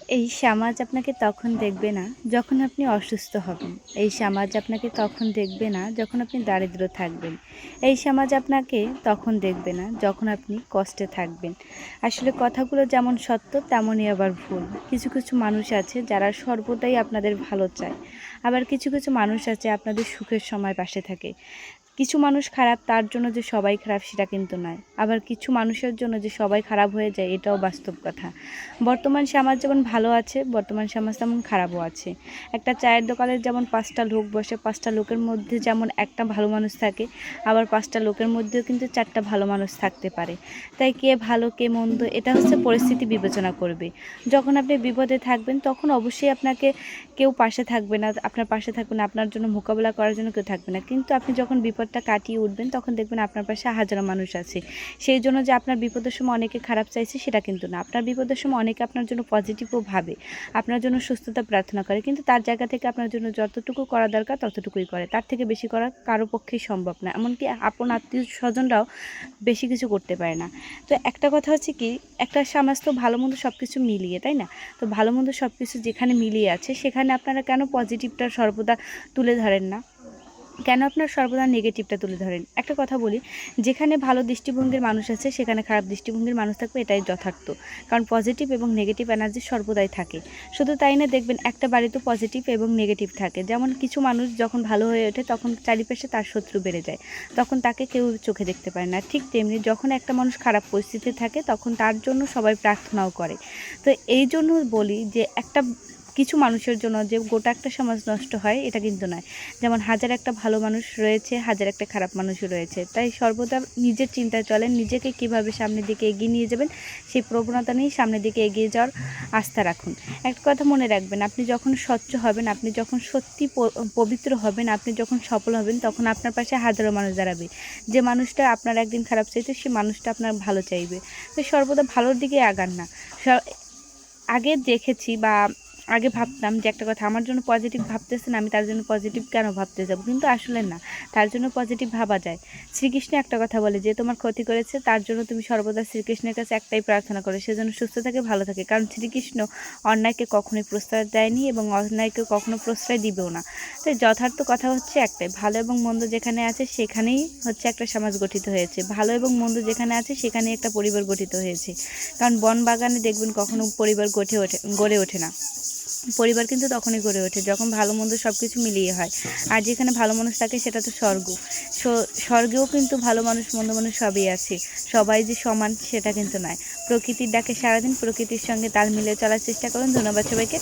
এই সমাজ আপনাকে তখন দেখবে না যখন আপনি অসুস্থ হবেন। এই সমাজ আপনাকে তখন দেখবে না যখন আপনি দারিদ্র থাকবেন। এই সমাজ আপনাকে তখন দেখবে না যখন আপনি কষ্টে থাকবেন। আসলে কথাগুলো যেমন সত্য তেমনই আবার ভুল। কিছু কিছু মানুষ আছে যারা সর্বদাই আপনাদের ভালো চায়। আবার কিছু কিছু মানুষ আছে আপনাদের সুখের সময় পাশে থাকে। কিছু মানুষ খারাপ তার জন্য যে সবাই খারাপ সেটা কিন্তু নয়। আবার কিছু মানুষের জন্য যে সবাই খারাপ হয়ে যায় এটাও বাস্তব কথা। বর্তমান সমাজ যেমন ভালো আছে, বর্তমান সমাজ তেমন খারাপও আছে। একটা চায়ের দোকানে যেমন ৫টা লোক বসে, ৫টা লোকের মধ্যে যেমন একটা ভালো মানুষ থাকে, আবার ৫টা লোকের মধ্যেও কিন্তু ৪টা ভালো মানুষ থাকতে পারে। তাই কে ভালো কে মন্দ এটা হচ্ছে পরিস্থিতি বিবেচনা করবে। যখন আপনি বিপদে থাকবেন তখন অবশ্যই আপনাকে কেউ পাশে থাকবে না, আপনার পাশে থাকবে না, আপনার জন্য মোকাবেলা করার জন্য কেউ থাকবে না। কিন্তু আপনি যখন বিপদটা কাটিয়ে উঠবেন তখন দেখবেন আপনার পাশে হাজারো মানুষ আছে। সেই জন্য যে আপনার বিপদের সময় অনেকে খারাপ চাইছে সেটা কিন্তু না। আপনার বিপদের সময় অনেকে আপনার জন্য পজিটিভও ভাবে, আপনার জন্য সুস্থতা প্রার্থনা করে। কিন্তু তার জায়গা থেকে আপনার জন্য যতটুকু করা দরকার ততটুকুই করে। তার থেকে বেশি করা কারো পক্ষেই সম্ভব না। এমনকি আপন আত্মীয়স্বজনরাও বেশি কিছু করতে পারে না। তো একটা কথা হচ্ছে কি, একটা সমাজ তো ভালো মন্দ সব কিছু মিলিয়ে, তাই না? তো ভালো মন্দ সব কিছু যেখানে মিলিয়ে আছে সেখানে আপনারা কেন পজিটিভটা সর্বদা তুলে ধরেন না? কেন আপনার সর্বদা নেগেটিভটা তুলে ধরেন? একটা কথা বলি, যেখানে ভালো দৃষ্টিভঙ্গির মানুষ আছে সেখানে খারাপ দৃষ্টিভঙ্গির মানুষ থাকবে, এটাই যথার্থ। কারণ পজিটিভ এবং নেগেটিভ এনার্জি সর্বদাই থাকে। শুধু তাই না, দেখবেন একটা বাড়িতে পজিটিভ এবং নেগেটিভ থাকে। যেমন কিছু মানুষ যখন ভালো হয়ে ওঠে তখন চারিপাশে তার শত্রু বেড়ে যায়, তখন তাকে কেউ চোখে দেখতে পারে না। ঠিক তেমনি যখন একটা মানুষ খারাপ পরিস্থিতিতে থাকে তখন তার জন্য সবাই প্রার্থনাও করে। তো এই জন্য বলি যে একটা কিছু মানুষের জন্য যে গোটা একটা সমাজ নষ্ট হয় এটা কিন্তু নয়। যেমন হাজার একটা ভালো মানুষ রয়েছে, হাজার একটা খারাপ মানুষও রয়েছে। তাই সর্বদা নিজের চিন্তায় চলেন, নিজেকে কিভাবে সামনের দিকে এগিয়ে নিয়ে যাবেন সেই প্রবণতা নিয়ে সামনের দিকে এগিয়ে যাওয়ার আস্থা রাখুন। একটা কথা মনে রাখবেন, আপনি যখন স্বচ্ছ হবেন, আপনি যখন সত্যি পবিত্র হবেন, আপনি যখন সফল হবেন তখন আপনার পাশে হাজারো মানুষ দাঁড়াবে। যে মানুষটা আপনার একদিন খারাপ চাইতো সে মানুষটা আপনার ভালো চাইবে। তো সর্বদা ভালোর দিকে আগান না। আগে দেখেছি বা আগে ভাবতাম যে একটা কথা, আমার জন্য পজিটিভ ভাবতেছেন আমি তার জন্য পজিটিভ কেন ভাবতে যাব, কিন্তু আসলে না, তার জন্য পজিটিভ ভাবা যায়। শ্রীকৃষ্ণ একটা কথা বলে, যে তোমার ক্ষতি করেছে তার জন্য তুমি সর্বদা শ্রীকৃষ্ণের কাছে একটাই প্রার্থনা করো, সে যেন সুস্থ থাকে, ভালো থাকে। কারণ শ্রীকৃষ্ণ অন্যায়কে কখনোই প্রশ্রয় দেয়নি এবং অন্যায়কে কখনো প্রশ্রয় দিবেও না। তাই যথার্থ কথা হচ্ছে একটাই, ভালো এবং মন্দ যেখানে আছে সেখানেই হচ্ছে একটা সমাজ গঠিত হয়েছে, ভালো এবং মন্দ যেখানে আছে সেখানেই একটা পরিবার গঠিত হয়েছে। কারণ বন বাগানে দেখবেন কখনো পরিবার গড়ে ওঠে না। পরিবার কিন্তু তখনই গড়ে ওঠে যখন ভালো মন্দ সব কিছু মিলিয়ে হয়। আর যেখানে ভালো মানুষ থাকে সেটা তো স্বর্গ। স্বর্গেও কিন্তু ভালো মানুষ মন্দ মানুষ সবই আছে। সবাই যে সমান সেটা কিন্তু নয়। প্রকৃতির ডাকে সারাদিন প্রকৃতির সঙ্গে তাল মিলিয়ে চলার চেষ্টা করুন। ধন্যবাদ সবাইকে।